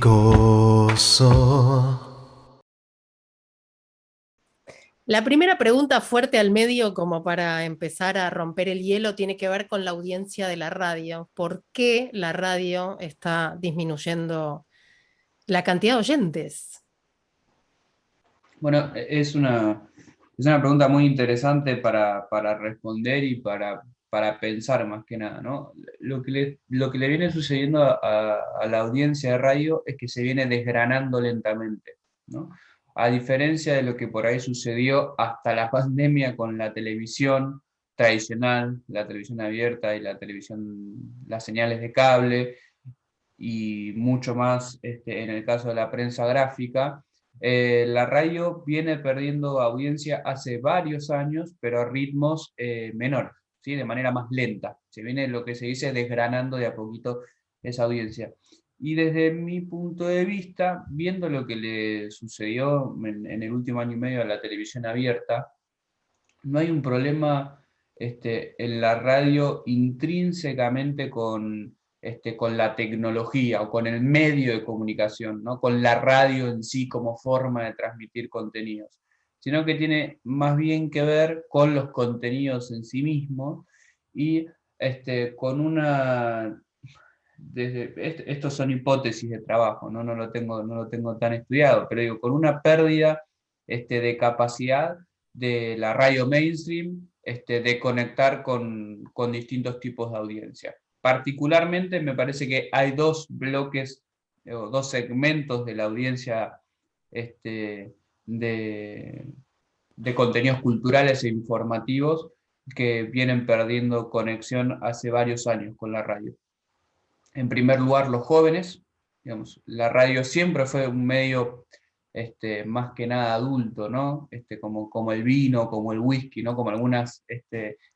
Belicoso. La primera pregunta fuerte al medio, como para empezar a romper el hielo, tiene que ver con la audiencia de la radio. ¿Por qué la radio está disminuyendo la cantidad de oyentes? Bueno, es una pregunta muy interesante para responder y para pensar más que nada, ¿no? Lo que le viene sucediendo a la audiencia de radio es que se viene desgranando lentamente, ¿no? A diferencia de lo que por ahí sucedió hasta la pandemia con la televisión tradicional, la televisión abierta y la televisión, las señales de cable, y mucho más en el caso de la prensa gráfica. La radio viene perdiendo audiencia hace varios años, pero a ritmos menores, ¿sí? De manera más lenta. Se viene lo que se dice desgranando de a poquito esa audiencia. Y desde mi punto de vista, viendo lo que le sucedió en el último año y medio a la televisión abierta, no hay un problema en la radio intrínsecamente con la tecnología o con el medio de comunicación, ¿no? Con la radio en sí como forma de transmitir contenidos, sino que tiene más bien que ver con los contenidos en sí mismos y con una... estos son hipótesis de trabajo, ¿no? No lo tengo tan estudiado, pero digo, con una pérdida de capacidad de la radio mainstream, de conectar con distintos tipos de audiencia. Particularmente me parece que hay dos bloques o dos segmentos de la audiencia de, de contenidos culturales e informativos que vienen perdiendo conexión hace varios años con la radio. En primer lugar, los jóvenes. Digamos, la radio siempre fue un medio más que nada adulto, ¿no? Como el vino, como el whisky, ¿no? Como algunas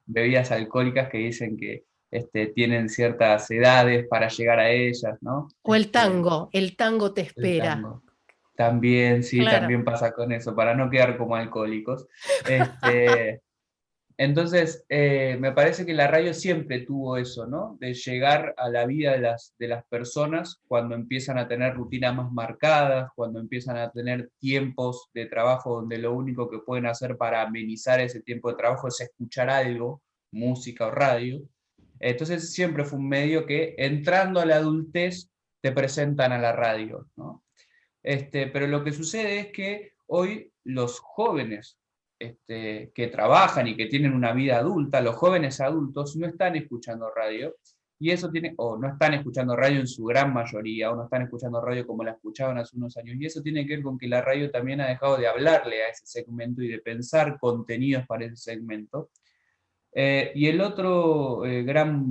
bebidas alcohólicas que dicen que tienen ciertas edades para llegar a ellas, ¿no? O el tango te El espera. tango. También, sí, Claro. también pasa con eso, para no quedar como alcohólicos. Entonces, me parece que la radio siempre tuvo eso, ¿no? De llegar a la vida de las personas cuando empiezan a tener rutinas más marcadas, cuando empiezan a tener tiempos de trabajo donde lo único que pueden hacer para amenizar ese tiempo de trabajo es escuchar algo, música o radio. Entonces, siempre fue un medio que, entrando a la adultez, te presentan a la radio, ¿no? Pero lo que sucede es que hoy los jóvenes que trabajan y que tienen una vida adulta, los jóvenes adultos no están escuchando radio, y eso tiene, o no están escuchando radio en su gran mayoría, o no están escuchando radio como la escuchaban hace unos años, y eso tiene que ver con que la radio también ha dejado de hablarle a ese segmento y de pensar contenidos para ese segmento. Y el otro gran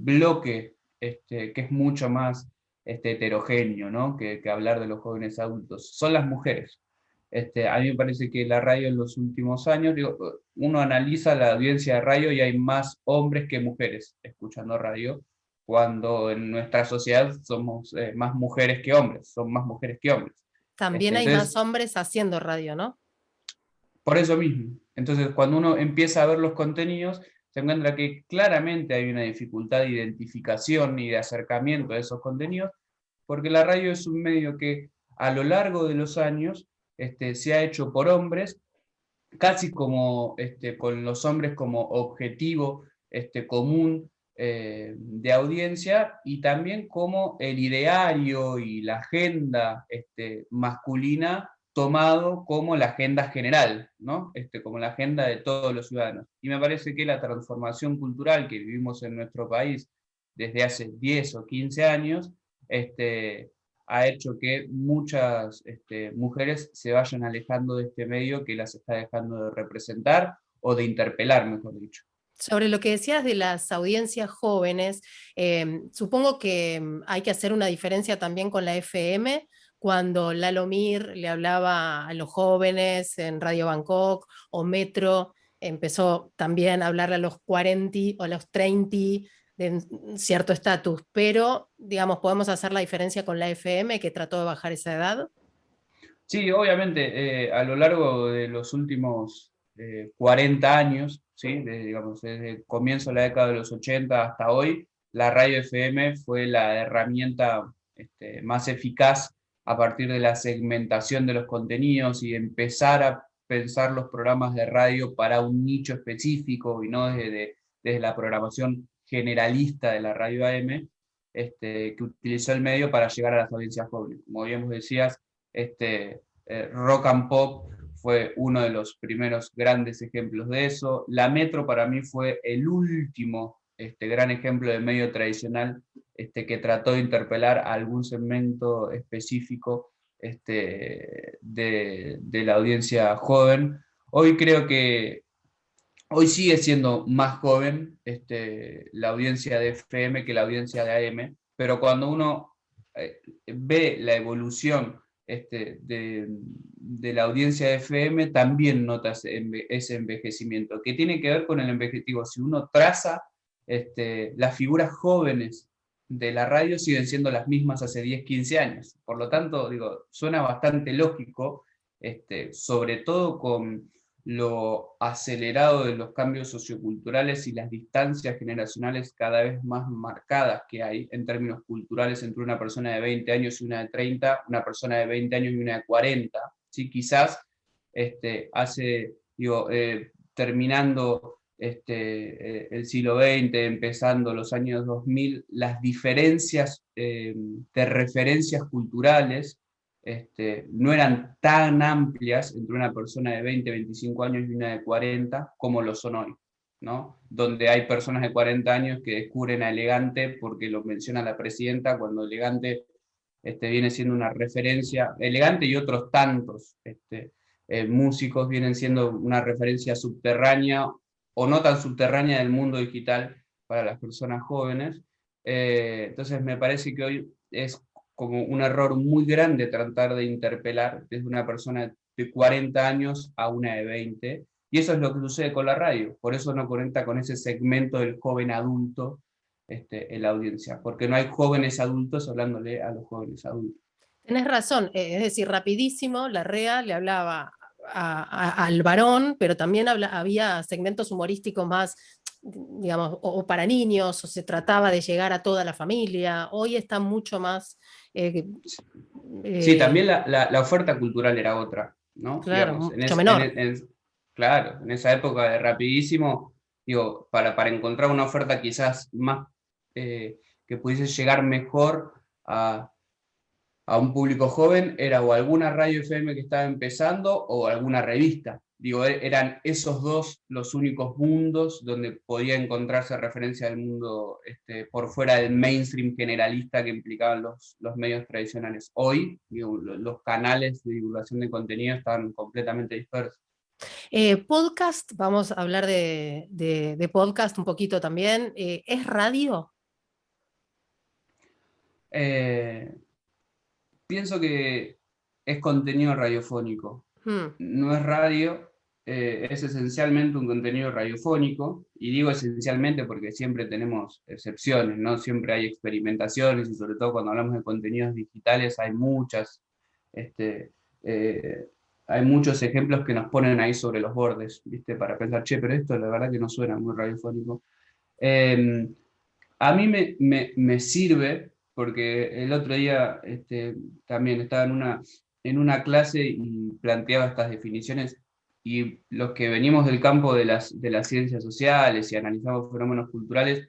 bloque, que es mucho más heterogéneo, ¿no? que hablar de los jóvenes adultos, son las mujeres. A mí me parece que la radio en los últimos años, digo, uno analiza la audiencia de radio y hay más hombres que mujeres escuchando radio, cuando en nuestra sociedad somos más mujeres que hombres, son más mujeres que hombres. También hay más Entonces, hombres haciendo radio, ¿no? por eso mismo. Entonces, cuando uno empieza a ver los contenidos, se encuentra que claramente hay una dificultad de identificación y de acercamiento a esos contenidos, porque la radio es un medio que a lo largo de los años se ha hecho por hombres, casi como con los hombres como objetivo común de audiencia, y también como el ideario y la agenda masculina tomado como la agenda general, ¿no? Como la agenda de todos los ciudadanos. Y me parece que la transformación cultural que vivimos en nuestro país desde hace 10 o 15 años, ha hecho que muchas mujeres se vayan alejando de este medio que las está dejando de representar o de interpelar, mejor dicho. Sobre lo que decías de las audiencias jóvenes, supongo que hay que hacer una diferencia también con la FM, cuando Lalo Mir le hablaba a los jóvenes en Radio Bangkok o Metro, empezó también a hablarle a los 40 o a los 30 de cierto estatus, pero digamos, podemos hacer la diferencia con la FM que trató de bajar esa edad. Sí, obviamente, a lo largo de los últimos 40 años, ¿sí? Digamos, desde el comienzo de la década de los 80 hasta hoy, la radio FM fue la herramienta más eficaz a partir de la segmentación de los contenidos y empezar a pensar los programas de radio para un nicho específico y no desde la programación generalista de la radio AM, que utilizó el medio para llegar a las audiencias jóvenes. Como bien vos decías, Rock and Pop fue uno de los primeros grandes ejemplos de eso. La Metro para mí fue el último gran ejemplo de medio tradicional que trató de interpelar a algún segmento específico de la audiencia joven. Hoy creo que hoy sigue siendo más joven la audiencia de FM que la audiencia de AM, pero cuando uno ve la evolución de la audiencia de FM, también nota ese envejecimiento, que tiene que ver con el envejecimiento. Si uno traza, las figuras jóvenes de la radio siguen siendo las mismas hace 10, 15 años. Por lo tanto, digo, suena bastante lógico, sobre todo con lo acelerado de los cambios socioculturales y las distancias generacionales cada vez más marcadas que hay en términos culturales entre una persona de 20 años y una de 30, una persona de 20 años y una de 40. ¿Sí? Quizás terminando el siglo XX, empezando los años 2000, las diferencias de referencias culturales no eran tan amplias entre una persona de 20, 25 años y una de 40 como lo son hoy, ¿no? Donde hay personas de 40 años que descubren a Elegante porque lo menciona la presidenta, cuando Elegante viene siendo una referencia, Elegante y otros tantos músicos vienen siendo una referencia subterránea o no tan subterránea del mundo digital para las personas jóvenes. Entonces me parece que hoy es como un error muy grande tratar de interpelar desde una persona de 40 años a una de 20, y eso es lo que sucede con la radio, por eso no conecta con ese segmento del joven adulto en la audiencia, porque no hay jóvenes adultos hablándole a los jóvenes adultos. Tenés razón, es decir, rapidísimo, la REA le hablaba al varón, pero también había segmentos humorísticos más, digamos, o para niños, o se trataba de llegar a toda la familia. Hoy está mucho más... sí, también la oferta cultural era otra, ¿no? Claro, Digamos, mucho menor. claro, en esa época de rapidísimo, digo, para encontrar una oferta quizás más, que pudiese llegar mejor a un público joven, era o alguna radio FM que estaba empezando o alguna revista. Digo, eran esos dos los únicos mundos donde podía encontrarse referencia del mundo por fuera del mainstream generalista que implicaban los medios tradicionales. Hoy, digo, los canales de divulgación de contenido están completamente dispersos. Podcast, vamos a hablar de podcast un poquito también. ¿Es radio? Pienso que es contenido radiofónico. No es radio, es esencialmente un contenido radiofónico, y digo esencialmente porque siempre tenemos excepciones, ¿no? Siempre hay experimentaciones, y sobre todo cuando hablamos de contenidos digitales hay hay muchos ejemplos que nos ponen ahí sobre los bordes, ¿viste? Para pensar, che, pero esto la verdad que no suena muy radiofónico. A mí me sirve, porque el otro día también estaba en una clase y planteaba estas definiciones, y los que venimos del campo de las ciencias sociales y analizamos fenómenos culturales,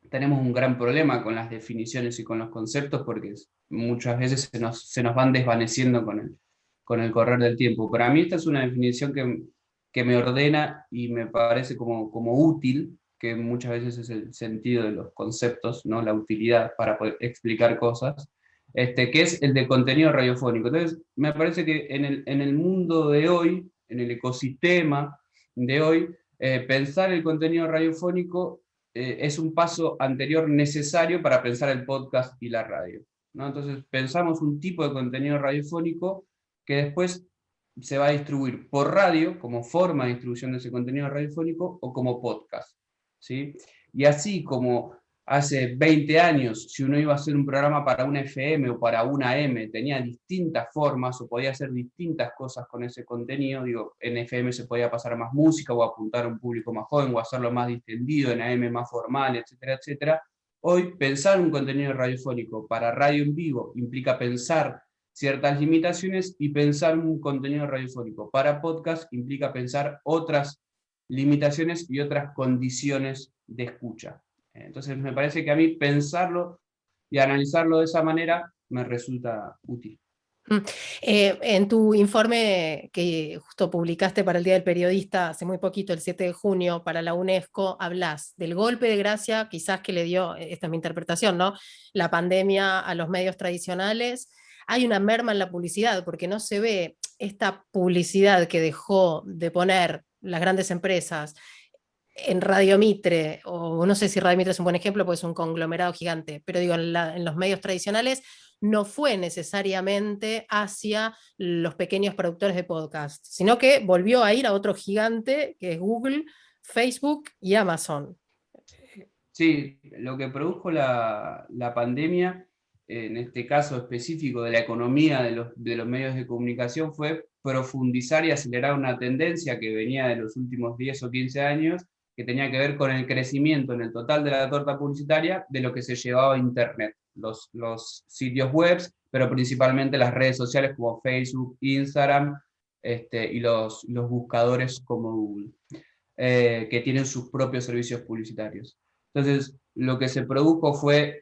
tenemos un gran problema con las definiciones y con los conceptos, porque muchas veces se nos van desvaneciendo con el correr del tiempo. Para mí esta es una definición que me ordena y me parece como útil, que muchas veces es el sentido de los conceptos, ¿no? La utilidad para poder explicar cosas, que es el de contenido radiofónico. Entonces, me parece que en el mundo de hoy, en el ecosistema de hoy, pensar el contenido radiofónico es un paso anterior necesario para pensar el podcast y la radio, ¿no? Entonces, pensamos un tipo de contenido radiofónico que después se va a distribuir por radio, como forma de distribución de ese contenido radiofónico, o como podcast, ¿sí? Y así como hace 20 años, si uno iba a hacer un programa para una FM o para una AM, tenía distintas formas o podía hacer distintas cosas con ese contenido. Digo, en FM se podía pasar más música o apuntar a un público más joven o hacerlo más distendido, en AM más formal, etcétera, etcétera. Hoy, pensar un contenido radiofónico para radio en vivo implica pensar ciertas limitaciones y pensar un contenido radiofónico para podcast implica pensar otras limitaciones y otras condiciones de escucha. Entonces me parece que a mí pensarlo y analizarlo de esa manera me resulta útil. En tu informe que justo publicaste para el Día del Periodista hace muy poquito, el 7 de junio, para la UNESCO, hablas del golpe de gracia, quizás que le dio, esta es mi interpretación, ¿no? La pandemia a los medios tradicionales. Hay una merma en la publicidad, porque no se ve esta publicidad que dejó de poner las grandes empresas en Radio Mitre, o no sé si Radio Mitre es un buen ejemplo, porque es un conglomerado gigante, pero digo, en los medios tradicionales no fue necesariamente hacia los pequeños productores de podcast, sino que volvió a ir a otro gigante, que es Google, Facebook y Amazon. Sí, lo que produjo la pandemia, en este caso específico de la economía de los medios de comunicación, fue profundizar y acelerar una tendencia que venía de los últimos 10 o 15 años, que tenía que ver con el crecimiento en el total de la torta publicitaria de lo que se llevaba a Internet, los sitios web, pero principalmente las redes sociales como Facebook, Instagram, y los buscadores como Google, que tienen sus propios servicios publicitarios. Entonces, lo que se produjo fue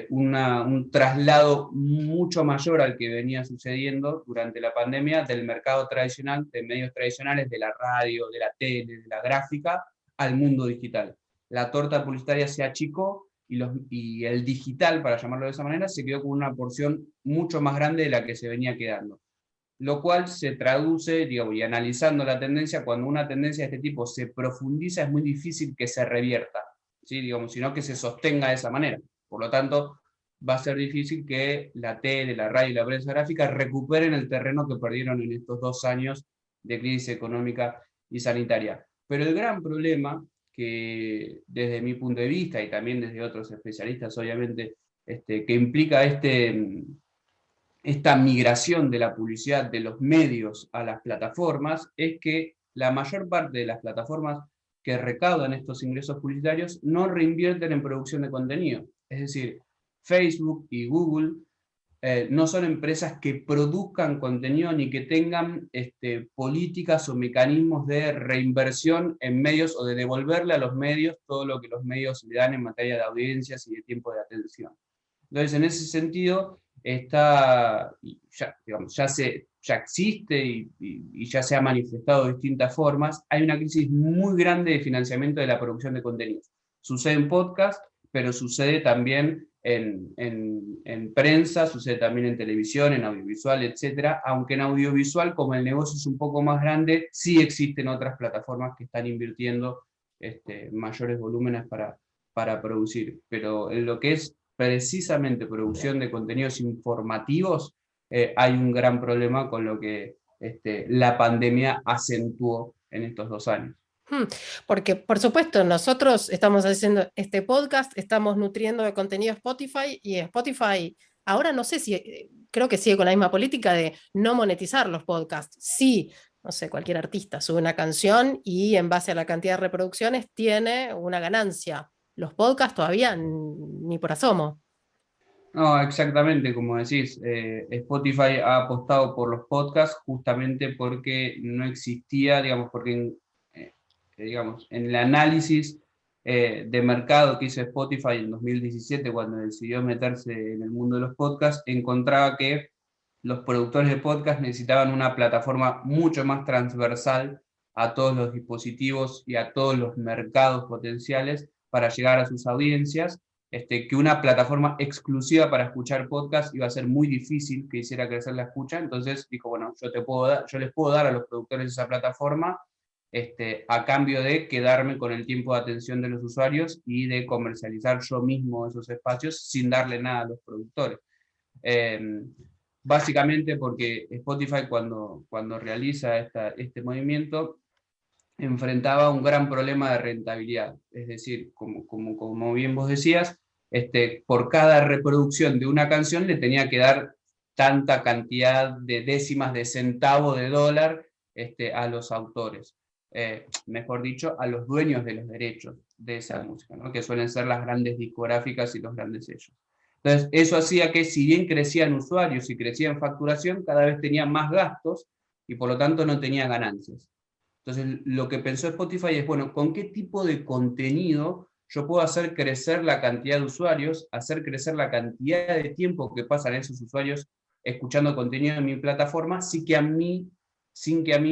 un traslado mucho mayor al que venía sucediendo durante la pandemia del mercado tradicional, de medios tradicionales, de la radio, de la tele, de la gráfica, al mundo digital. La torta publicitaria se achicó y el digital, para llamarlo de esa manera, se quedó con una porción mucho más grande de la que se venía quedando. Lo cual se traduce, digamos, y analizando la tendencia, cuando una tendencia de este tipo se profundiza, es muy difícil que se revierta, ¿sí? Digamos, sino que se sostenga de esa manera. Por lo tanto, va a ser difícil que la tele, la radio y la prensa gráfica recuperen el terreno que perdieron en estos 2 años de crisis económica y sanitaria. Pero el gran problema, que desde mi punto de vista y también desde otros especialistas, obviamente, que implica esta migración de la publicidad de los medios a las plataformas, es que la mayor parte de las plataformas que recaudan estos ingresos publicitarios no reinvierten en producción de contenido. Es decir, Facebook y Google no son empresas que produzcan contenido ni que tengan políticas o mecanismos de reinversión en medios o de devolverle a los medios todo lo que los medios le dan en materia de audiencias y de tiempo de atención. Entonces, en ese sentido, ya existe y ya se ha manifestado de distintas formas. Hay una crisis muy grande de financiamiento de la producción de contenidos. Sucede en podcast, pero sucede también en prensa, sucede también en televisión, en audiovisual, etc. Aunque en audiovisual, como el negocio es un poco más grande, sí existen otras plataformas que están invirtiendo mayores volúmenes para producir. Pero en lo que es precisamente producción de contenidos informativos, hay un gran problema con lo que la pandemia acentuó en estos 2 años. Porque, por supuesto, nosotros estamos haciendo este podcast, estamos nutriendo de contenido Spotify, y Spotify ahora no sé si, creo que sigue con la misma política de no monetizar los podcasts. Sí, no sé, cualquier artista sube una canción y en base a la cantidad de reproducciones tiene una ganancia. Los podcasts todavía ni por asomo. No, exactamente, como decís, Spotify ha apostado por los podcasts justamente porque no existía, digamos, digamos, en el análisis de mercado que hizo Spotify en 2017, cuando decidió meterse en el mundo de los podcasts, encontraba que los productores de podcast necesitaban una plataforma mucho más transversal a todos los dispositivos y a todos los mercados potenciales para llegar a sus audiencias, que una plataforma exclusiva para escuchar podcast iba a ser muy difícil que hiciera crecer la escucha. Entonces dijo, bueno, yo les puedo dar a los productores esa plataforma a cambio de quedarme con el tiempo de atención de los usuarios y de comercializar yo mismo esos espacios sin darle nada a los productores. Básicamente porque Spotify cuando realiza este movimiento enfrentaba un gran problema de rentabilidad. Es decir, como bien vos decías, por cada reproducción de una canción le tenía que dar tanta cantidad de décimas de centavo de dólar a los autores. Mejor dicho, a los dueños de los derechos de esa música, ¿no? Que suelen ser las grandes discográficas y los grandes sellos. Entonces, eso hacía que si bien crecían usuarios y crecían facturación, cada vez tenían más gastos y por lo tanto no tenía ganancias. Entonces, lo que pensó Spotify es, bueno, ¿con qué tipo de contenido yo puedo hacer crecer la cantidad de usuarios, hacer crecer la cantidad de tiempo que pasan esos usuarios escuchando contenido en mi plataforma, sin que a mí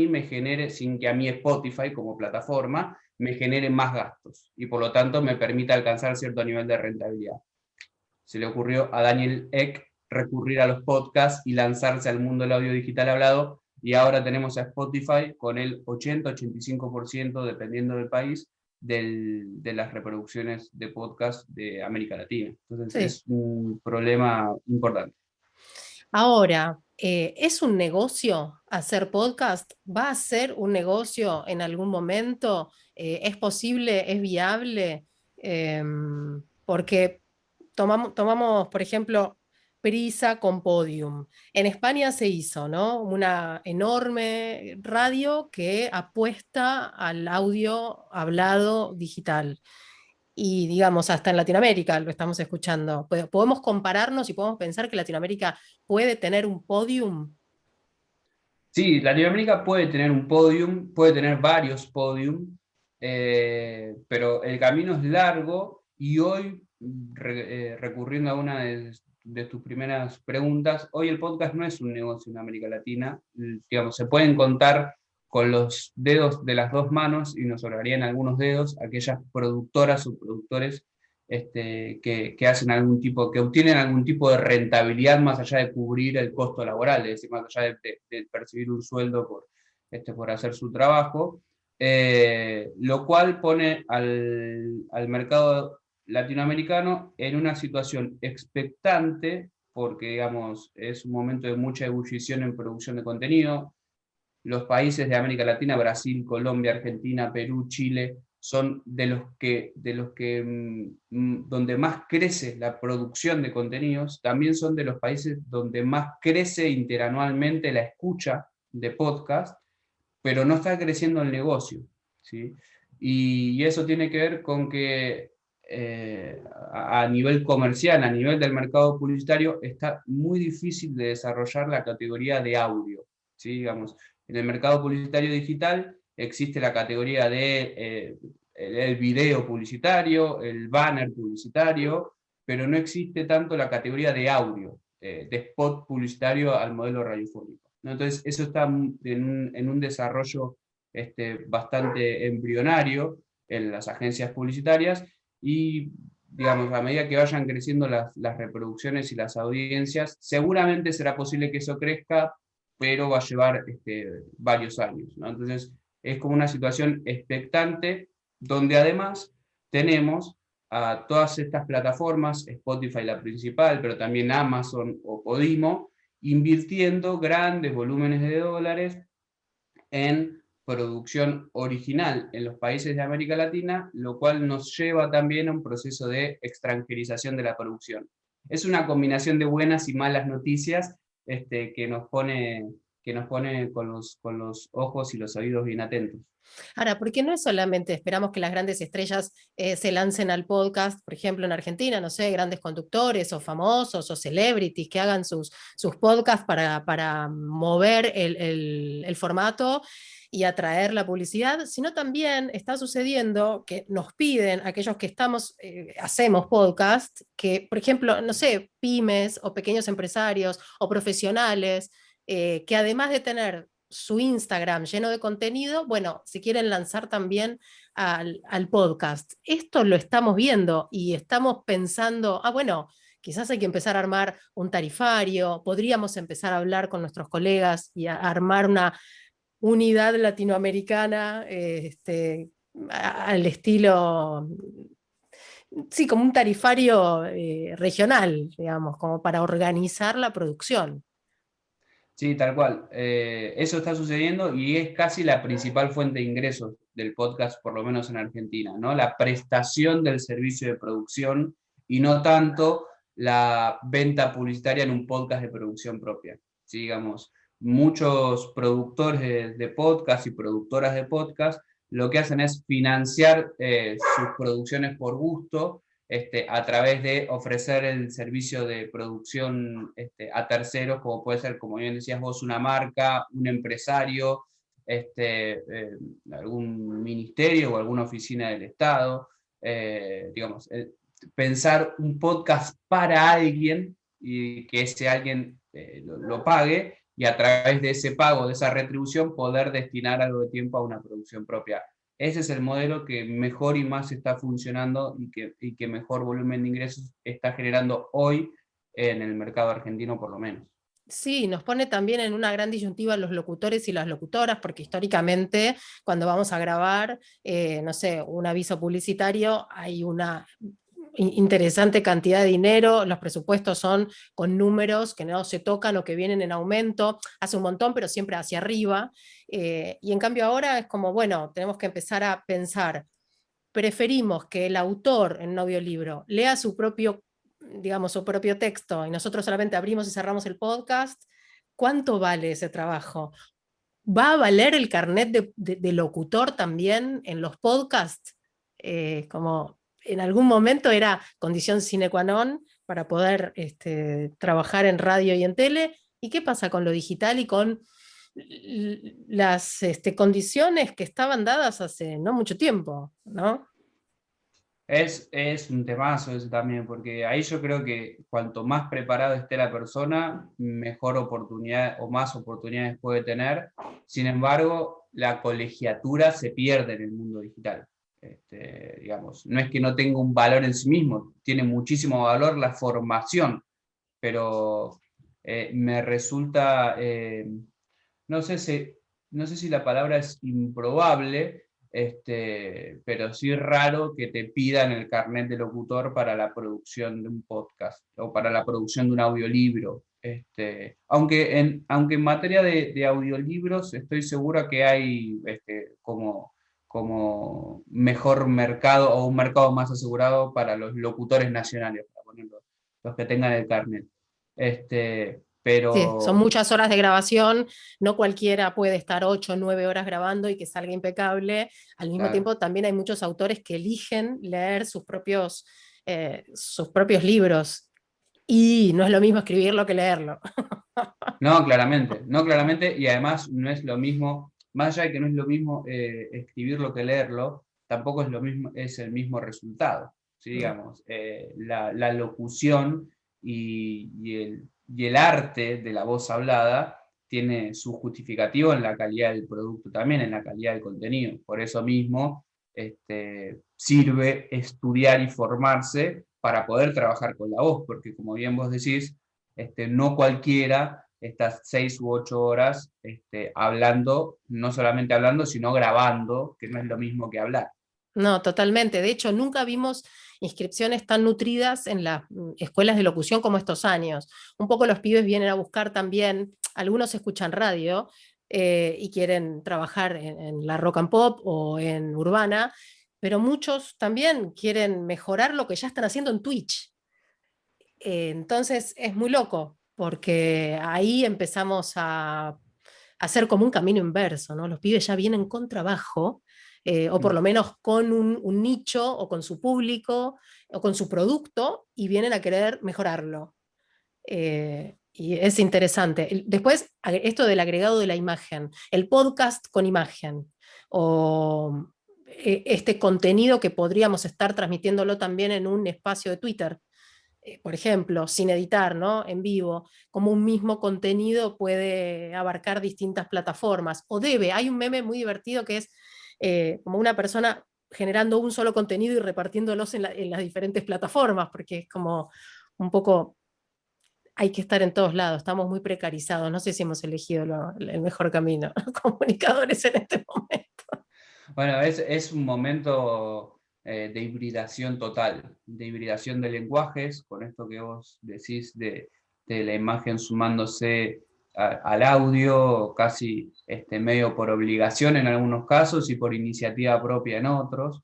me genere, sin que a mí Spotify como plataforma me genere más gastos y por lo tanto me permita alcanzar cierto nivel de rentabilidad? Se le ocurrió a Daniel Ek recurrir a los podcasts y lanzarse al mundo del audio digital hablado, y ahora tenemos a Spotify con el 80-85%, dependiendo del país, de las reproducciones de podcast de América Latina. Entonces Sí. es un problema importante. Ahora, ¿es un negocio hacer podcast? ¿Va a ser un negocio en algún momento? ¿Es posible? ¿Es viable? Porque tomamos, por ejemplo, Prisa con Podium. En España se hizo, ¿no? Una enorme radio que apuesta al audio hablado digital. Y digamos, hasta en Latinoamérica lo estamos escuchando. Podemos compararnos y podemos pensar que Latinoamérica puede tener un podium. Sí, Latinoamérica puede tener un podium, puede tener varios podium, pero el camino es largo y hoy, recurriendo a una de tus primeras preguntas, hoy el podcast no es un negocio en América Latina. Digamos, se pueden contar con los dedos de las dos manos, y nos sobrarían algunos dedos, aquellas productoras o productores que hacen algún tipo, que obtienen algún tipo de rentabilidad más allá de cubrir el costo laboral, es decir, más allá de percibir un sueldo por hacer su trabajo, lo cual pone al mercado latinoamericano en una situación expectante, porque digamos, es un momento de mucha ebullición en producción de contenido. Los países de América Latina, Brasil, Colombia, Argentina, Perú, Chile, son donde más crece la producción de contenidos. También son de los países donde más crece interanualmente la escucha de podcast, pero no está creciendo el negocio, ¿sí? Y eso tiene que ver con que a nivel comercial, a nivel del mercado publicitario, está muy difícil de desarrollar la categoría de audio, ¿sí? Digamos, en el mercado publicitario digital existe la categoría de el video publicitario, el banner publicitario, pero no existe tanto la categoría de audio, de spot publicitario al modelo radiofónico, ¿no? Entonces, eso está en un desarrollo bastante embrionario en las agencias publicitarias, y digamos, a medida que vayan creciendo las reproducciones y las audiencias, seguramente será posible que eso crezca, pero va a llevar varios años, ¿no? Entonces, es como una situación expectante, donde además tenemos a todas estas plataformas, Spotify la principal, pero también Amazon o Podimo, invirtiendo grandes volúmenes de dólares en producción original en los países de América Latina, lo cual nos lleva también a un proceso de extranjerización de la producción. Es una combinación de buenas y malas noticias, que nos pone con los ojos y los oídos bien atentos. Ahora, porque no es solamente esperamos que las grandes estrellas se lancen al podcast, por ejemplo, en Argentina, no sé, grandes conductores o famosos o celebrities que hagan sus podcasts para mover el formato y atraer la publicidad, sino también está sucediendo que nos piden aquellos que hacemos podcast, que, por ejemplo, no sé, pymes o pequeños empresarios o profesionales, que además de tener su Instagram lleno de contenido, bueno, si quieren lanzar también al podcast. Esto lo estamos viendo y estamos pensando, bueno, quizás hay que empezar a armar un tarifario, podríamos empezar a hablar con nuestros colegas y a armar una unidad latinoamericana al estilo, sí, como un tarifario regional, digamos, como para organizar la producción. Sí, tal cual. Eso está sucediendo y es casi la principal fuente de ingresos del podcast, por lo menos en Argentina, ¿no? La prestación del servicio de producción y no tanto la venta publicitaria en un podcast de producción propia. Sí, digamos, muchos productores de podcast y productoras de podcast lo que hacen es financiar sus producciones por gusto, a través de ofrecer el servicio de producción a terceros, como puede ser, como bien decías vos, una marca, un empresario, algún ministerio o alguna oficina del Estado, digamos, pensar un podcast para alguien y que ese alguien lo pague, y a través de ese pago, de esa retribución, poder destinar algo de tiempo a una producción propia. Ese es el modelo que mejor y más está funcionando y que mejor volumen de ingresos está generando hoy en el mercado argentino, por lo menos. Sí, nos pone también en una gran disyuntiva los locutores y las locutoras, porque históricamente cuando vamos a grabar, no sé, un aviso publicitario, hay una interesante cantidad de dinero, los presupuestos son con números que no se tocan o que vienen en aumento, hace un montón, pero siempre hacia arriba, y en cambio ahora es como, bueno, tenemos que empezar a pensar, preferimos que el autor en un audiolibro lea su propio, digamos, su propio texto y nosotros solamente abrimos y cerramos el podcast, ¿cuánto vale ese trabajo? ¿Va a valer el carnet de locutor también en los podcasts? Como en algún momento era condición sine qua non para poder trabajar en radio y en tele. ¿Y qué pasa con lo digital y con las condiciones que estaban dadas hace no mucho tiempo, ¿no? Es un temazo ese también, porque ahí yo creo que cuanto más preparado esté la persona, mejor oportunidad o más oportunidades puede tener. Sin embargo, la colegiatura se pierde en el mundo digital. Digamos, no es que no tenga un valor en sí mismo, tiene muchísimo valor la formación, pero me resulta, no sé si la palabra es improbable, pero sí raro que te pidan el carnet de locutor para la producción de un podcast o para la producción de un audiolibro. Aunque en materia de audiolibros estoy seguro que hay como mejor mercado o un mercado más asegurado para los locutores nacionales, para ponerlo, los que tengan el carnet. Sí, son Pero muchas horas de grabación, no cualquiera puede estar 8 o 9 horas grabando y que salga impecable. Al mismo claro. tiempo, también hay muchos autores que eligen leer sus propios libros y no es lo mismo escribirlo que leerlo. No, claramente, no, claramente, y además no es lo mismo, más allá de que no es lo mismo escribirlo que leerlo, tampoco es lo mismo, es el mismo resultado, ¿sí? No. Digamos, la locución y el arte de la voz hablada tiene su justificativo en la calidad del producto también, en la calidad del contenido. Por eso mismo sirve estudiar y formarse para poder trabajar con la voz, porque como bien vos decís, no cualquiera estas 6 u 8 horas hablando, no solamente hablando, sino grabando, que no es lo mismo que hablar. No, totalmente. De hecho, nunca vimos inscripciones tan nutridas en las escuelas de locución como estos años. Un poco los pibes vienen a buscar también, algunos escuchan radio y quieren trabajar en la rock and pop o en urbana, pero muchos también quieren mejorar lo que ya están haciendo en Twitch. Entonces es muy loco, porque ahí empezamos a hacer como un camino inverso, ¿no? Los pibes ya vienen con trabajo, o por lo menos con un nicho, o con su público, o con su producto, y vienen a querer mejorarlo. Y es interesante. Después, esto del agregado de la imagen, el podcast con imagen, o este contenido que podríamos estar transmitiéndolo también en un espacio de Twitter, por ejemplo, sin editar, ¿no? En vivo, como un mismo contenido puede abarcar distintas plataformas, o debe. Hay un meme muy divertido que es como una persona generando un solo contenido y repartiéndolos en las diferentes plataformas, porque es como un poco, hay que estar en todos lados, estamos muy precarizados, no sé si hemos elegido el mejor camino, comunicadores en este momento. Bueno, es un momento de hibridación total, de hibridación de lenguajes, con esto que vos decís de la imagen sumándose al audio, casi medio por obligación en algunos casos y por iniciativa propia en otros.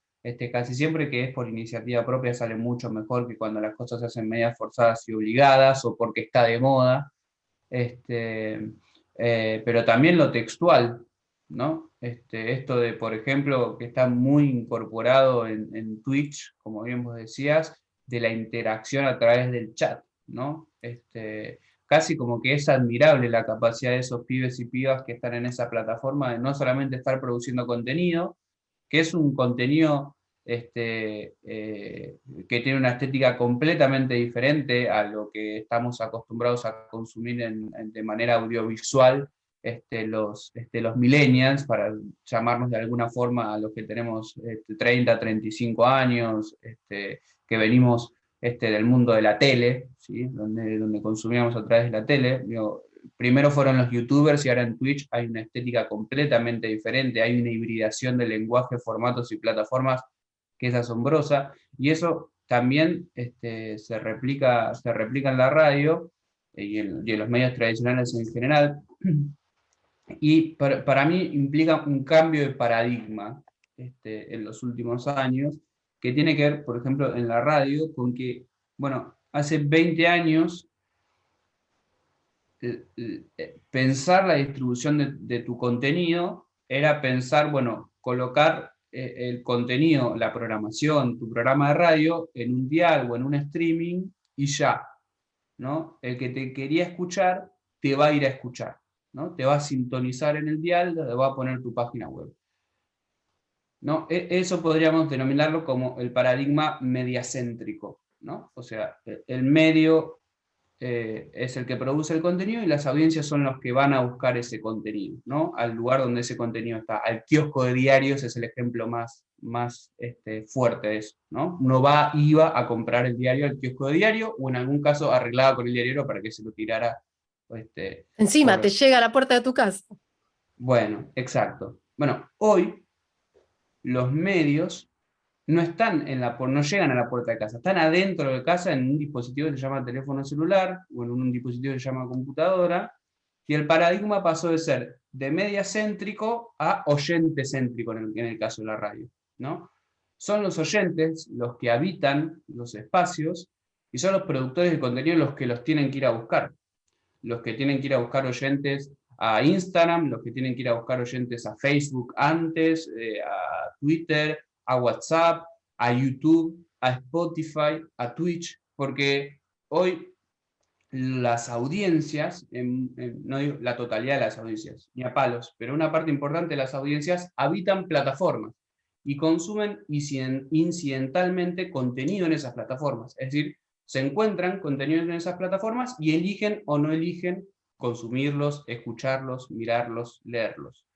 Casi siempre que es por iniciativa propia sale mucho mejor que cuando las cosas se hacen medias forzadas y obligadas o porque está de moda. Pero también lo textual, ¿no? Esto de, por ejemplo, que está muy incorporado en Twitch, como bien vos decías, de la interacción a través del chat, ¿no? Casi como que es admirable la capacidad de esos pibes y pibas que están en esa plataforma de no solamente estar produciendo contenido, que es un contenido que tiene una estética completamente diferente a lo que estamos acostumbrados a consumir de manera audiovisual, los millennials, para llamarnos de alguna forma a los que tenemos 30, 35 años, que venimos del mundo de la tele, ¿sí? donde consumíamos a través de la tele. Digo, primero fueron los youtubers y ahora en Twitch hay una estética completamente diferente, hay una hibridación de lenguaje, formatos y plataformas que es asombrosa, y eso también se replica en la radio y en los medios tradicionales en general, y para mí implica un cambio de paradigma en los últimos años, que tiene que ver, por ejemplo, en la radio, con que, bueno, hace 20 años pensar la distribución de tu contenido era pensar, bueno, colocar el contenido, la programación, tu programa de radio en un dial o en un streaming y ya, ¿no? El que te quería escuchar te va a ir a escuchar, ¿no? Te va a sintonizar en el dial, te va a poner tu página web, ¿no? Eso podríamos denominarlo como el paradigma mediacéntrico, ¿no? O sea, el medio es el que produce el contenido y las audiencias son los que van a buscar ese contenido, ¿no? Al lugar donde ese contenido está. Al kiosco de diarios es el ejemplo más fuerte de eso, ¿no? Uno iba a comprar el diario al kiosco de diario, o en algún caso arreglaba con el diario para que se lo tirara. Encima, te llega a la puerta de tu casa. Bueno, exacto. Bueno, hoy los medios no llegan a la puerta de casa, están adentro de casa en un dispositivo que se llama teléfono celular o en un dispositivo que se llama computadora, y el paradigma pasó de ser de mediacéntrico a oyente-céntrico en el caso de la radio, ¿no? Son los oyentes los que habitan los espacios y son los productores de contenido los que los tienen que ir a buscar. Los que tienen que ir a buscar oyentes a Instagram, los que tienen que ir a buscar oyentes a Facebook antes, a Twitter, a WhatsApp, a YouTube, a Spotify, a Twitch, porque hoy las audiencias, no digo la totalidad de las audiencias, ni a palos, pero una parte importante de las audiencias habitan plataformas y consumen incidentalmente contenido en esas plataformas. Es decir, se encuentran contenidos en esas plataformas y eligen o no eligen consumirlos, escucharlos, mirarlos, leerlos.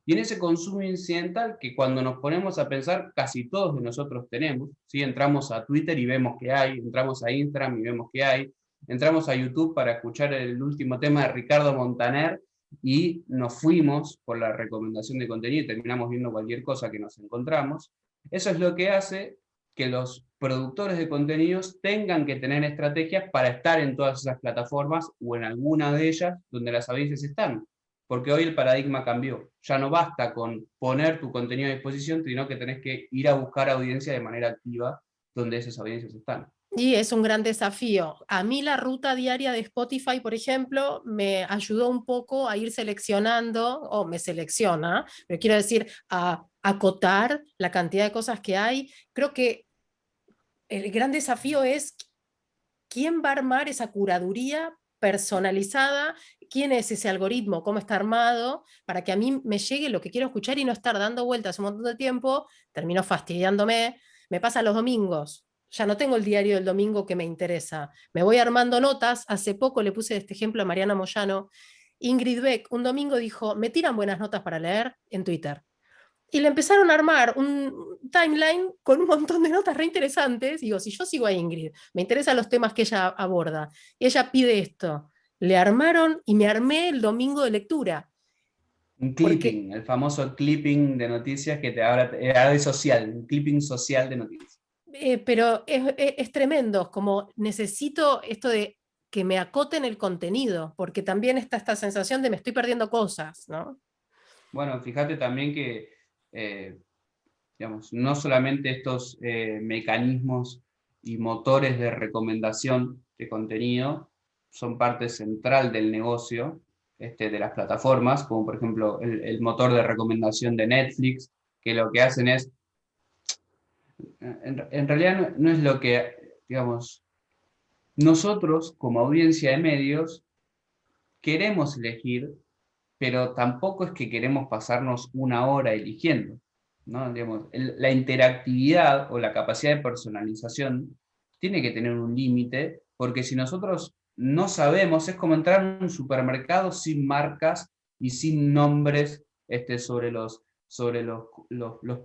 Y en ese consumo incidental, que cuando nos ponemos a pensar, casi todos de nosotros tenemos, ¿sí? Entramos a Twitter y vemos que hay, entramos a Instagram y vemos que hay, entramos a YouTube para escuchar el último tema de Ricardo Montaner y nos fuimos por la recomendación de contenido y terminamos viendo cualquier cosa que nos encontramos. Eso es lo que hace que los productores de contenidos tengan que tener estrategias para estar en todas esas plataformas o en alguna de ellas donde las audiencias están. Porque hoy el paradigma cambió. Ya no basta con poner tu contenido a disposición, sino que tenés que ir a buscar audiencia de manera activa donde esas audiencias están. Y es un gran desafío. A mí la ruta diaria de Spotify, por ejemplo, me ayudó un poco a ir seleccionando, o me selecciona, pero quiero decir, a acotar la cantidad de cosas que hay. Creo que el gran desafío es quién va a armar esa curaduría personalizada, quién es ese algoritmo, cómo está armado, para que a mí me llegue lo que quiero escuchar y no estar dando vueltas un montón de tiempo, termino fastidiándome. Me pasa los domingos, ya no tengo el diario del domingo que me interesa, me voy armando notas. Hace poco le puse este ejemplo a Mariana Moyano. Ingrid Beck un domingo dijo, me tiran buenas notas para leer en Twitter. Y le empezaron a armar un timeline con un montón de notas re interesantes. Digo, si yo sigo a Ingrid, me interesan los temas que ella aborda, y ella pide esto, le armaron y me armé el domingo de lectura. Un clipping, el famoso clipping de noticias que te habla de social, un clipping social de noticias. Pero es tremendo, como necesito esto de que me acoten el contenido, porque también está esta sensación de me estoy perdiendo cosas, ¿no? Bueno, fíjate también que digamos, no solamente estos mecanismos y motores de recomendación de contenido son parte central del negocio de las plataformas, como por ejemplo el motor de recomendación de Netflix, que lo que hacen es, en realidad no es lo que digamos, nosotros como audiencia de medios queremos elegir, pero tampoco es que queremos pasarnos una hora eligiendo, ¿no? Digamos, la interactividad o la capacidad de personalización tiene que tener un límite, porque si nosotros no sabemos, es como entrar en un supermercado sin marcas y sin nombres sobre los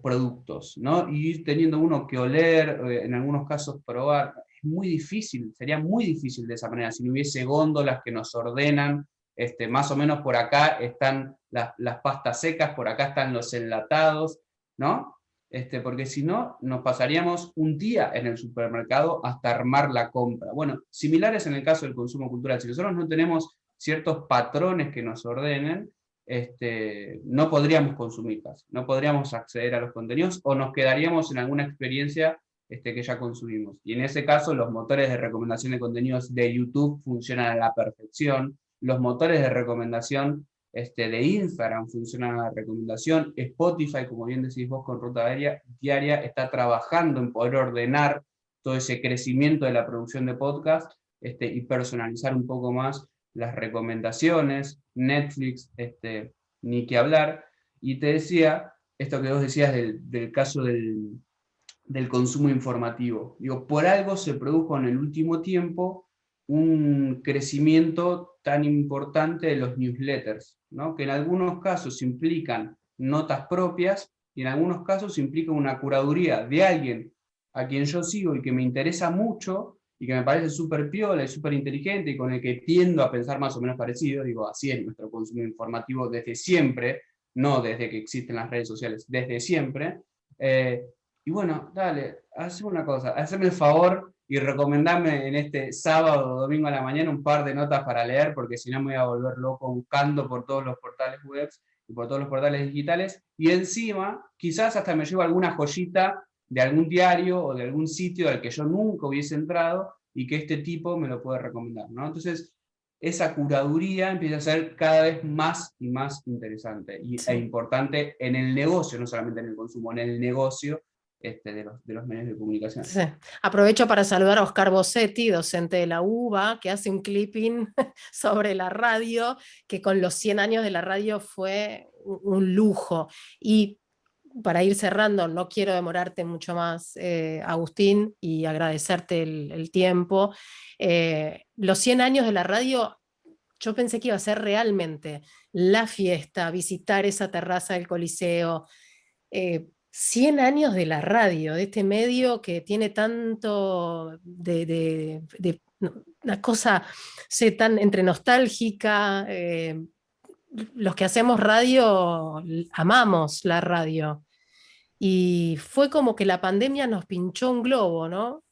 productos, ¿no? Y ir teniendo uno que oler, en algunos casos probar, es muy difícil, sería muy difícil de esa manera, si no hubiese góndolas que nos ordenan, más o menos por acá están las pastas secas, por acá están los enlatados, ¿no? Porque si no, nos pasaríamos un día en el supermercado hasta armar la compra. Bueno, similares en el caso del consumo cultural. Si nosotros no tenemos ciertos patrones que nos ordenen, no podríamos consumirlas, no podríamos acceder a los contenidos o nos quedaríamos en alguna experiencia que ya consumimos. Y en ese caso, los motores de recomendación de contenidos de YouTube funcionan a la perfección, los motores de recomendación de Instagram funcionan a la recomendación, Spotify, como bien decís vos con Ruta Diaria, está trabajando en poder ordenar todo ese crecimiento de la producción de podcast y personalizar un poco más las recomendaciones, Netflix, ni que hablar. Y te decía, esto que vos decías del caso del consumo informativo. Digo, por algo se produjo en el último tiempo un crecimiento tan importante de los newsletters, ¿no? Que en algunos casos implican notas propias y en algunos casos implican una curaduría de alguien a quien yo sigo y que me interesa mucho y que me parece súper piola y súper inteligente y con el que tiendo a pensar más o menos parecido. Digo, así es nuestro consumo informativo desde siempre, no desde que existen las redes sociales, desde siempre. Y bueno, dale, hazme una cosa, hazme el favor y recomendame en este sábado o domingo a la mañana un par de notas para leer, porque si no me voy a volver loco buscando por todos los portales web y por todos los portales digitales, y encima quizás hasta me llevo alguna joyita de algún diario o de algún sitio al que yo nunca hubiese entrado y que este tipo me lo puede recomendar, ¿no? Entonces, esa curaduría empieza a ser cada vez más y más interesante e importante en el negocio, no solamente en el consumo, en el negocio de los medios de comunicación. Sí. Aprovecho para saludar a Oscar Bossetti, docente de la UBA, que hace un clipping sobre la radio, que con los 100 años de la radio fue un lujo. Y para ir cerrando, no quiero demorarte mucho más, Agustín, y agradecerte el tiempo. Los 100 años de la radio, yo pensé que iba a ser realmente la fiesta, visitar esa terraza del Coliseo. 100 años de la radio, de este medio que tiene tanto una cosa tan entre nostálgica. Los que hacemos radio amamos la radio. Y fue como que la pandemia nos pinchó un globo, ¿no?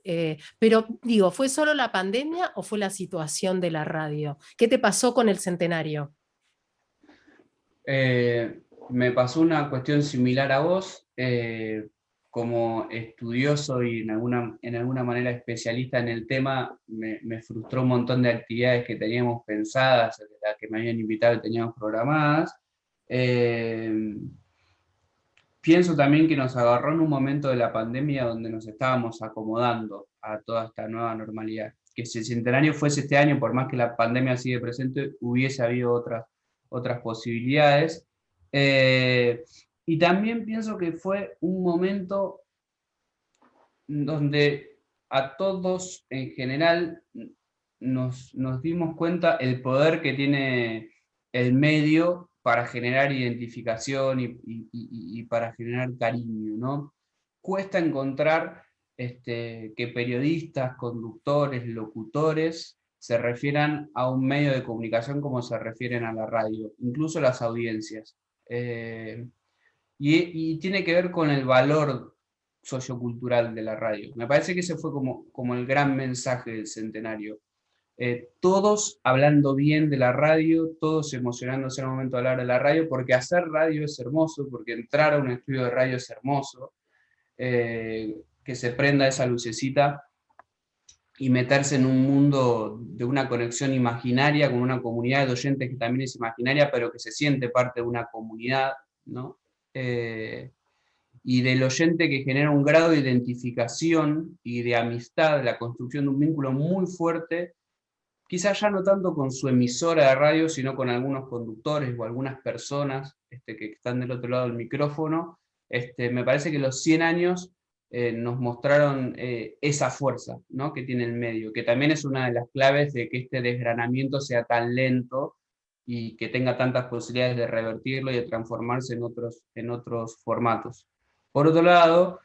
Pero digo, ¿fue solo la pandemia o fue la situación de la radio? ¿Qué te pasó con el centenario? Me pasó una cuestión similar a vos, como estudioso y en alguna manera especialista en el tema, me frustró un montón de actividades que teníamos pensadas, de las que me habían invitado y teníamos programadas. Pienso también que nos agarró en un momento de la pandemia donde nos estábamos acomodando a toda esta nueva normalidad. Que si el centenario fuese este año, por más que la pandemia sigue presente, hubiese habido otras posibilidades. Y también pienso que fue un momento donde a todos en general nos dimos cuenta el poder que tiene el medio para generar identificación y para generar cariño, ¿no? Cuesta encontrar que periodistas, conductores, locutores se refieran a un medio de comunicación como se refieren a la radio, incluso las audiencias. Y tiene que ver con el valor sociocultural de la radio. Me parece que ese fue como el gran mensaje del centenario. Todos hablando bien de la radio, todos emocionándose en el momento de hablar de la radio, porque hacer radio es hermoso, porque entrar a un estudio de radio es hermoso, que se prenda esa lucecita y meterse en un mundo de una conexión imaginaria con una comunidad de oyentes que también es imaginaria, pero que se siente parte de una comunidad, ¿no? y del oyente que genera un grado de identificación y de amistad, la construcción de un vínculo muy fuerte, quizás ya no tanto con su emisora de radio, sino con algunos conductores o algunas personas que están del otro lado del micrófono. Me parece que los 100 años nos mostraron esa fuerza, ¿no?, que tiene el medio, que también es una de las claves de que este desgranamiento sea tan lento y que tenga tantas posibilidades de revertirlo y de transformarse en otros formatos. Por otro lado,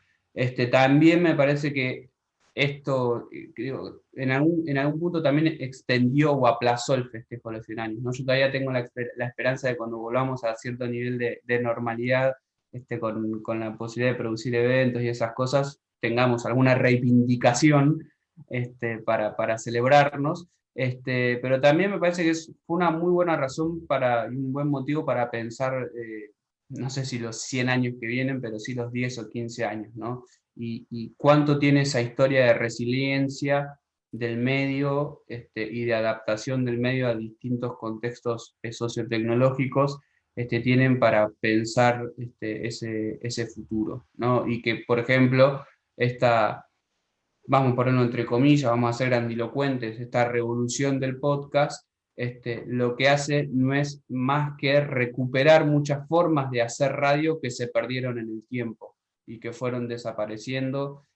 también me parece que esto, en algún punto también extendió o aplazó el festejo de los 100 años, ¿no? Yo todavía tengo la esperanza de cuando volvamos a cierto nivel de normalidad, con la posibilidad de producir eventos y esas cosas, tengamos alguna reivindicación para celebrarnos. Pero también me parece que fue una muy buena razón y un buen motivo para pensar, no sé si los 100 años que vienen, pero sí los 10 o 15 años, ¿no? Y cuánto tiene esa historia de resiliencia del medio y de adaptación del medio a distintos contextos sociotecnológicos tienen para pensar ese futuro, ¿no? Y que, por ejemplo, vamos a ponerlo entre comillas, vamos a ser grandilocuentes, esta revolución del podcast, lo que hace no es más que recuperar muchas formas de hacer radio que se perdieron en el tiempo y que fueron desapareciendo,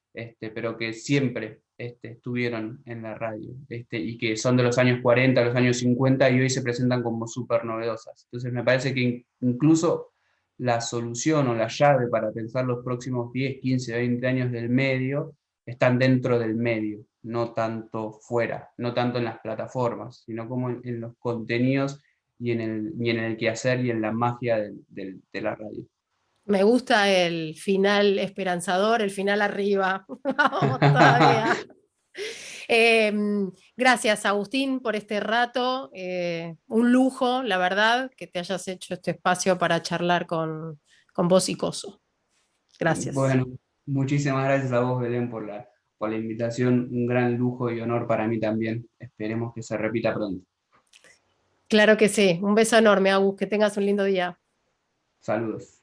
pero que siempre estuvieron en la radio, y que son de los años 40, los años 50 y hoy se presentan como súper novedosas. Entonces me parece que incluso la solución o la llave para pensar los próximos 10, 15, 20 años del medio están dentro del medio, no tanto fuera, no tanto en las plataformas, sino como en los contenidos y en el quehacer y en la magia de la radio. Me gusta el final esperanzador, el final arriba. Vamos todavía. Gracias, Agustín, por este rato. Un lujo, la verdad, que te hayas hecho este espacio para charlar con vos y Coso. Gracias. Bueno, muchísimas gracias a vos, Belén, por la invitación. Un gran lujo y honor para mí también. Esperemos que se repita pronto. Claro que sí. Un beso enorme, Agus. Que tengas un lindo día. Saludos.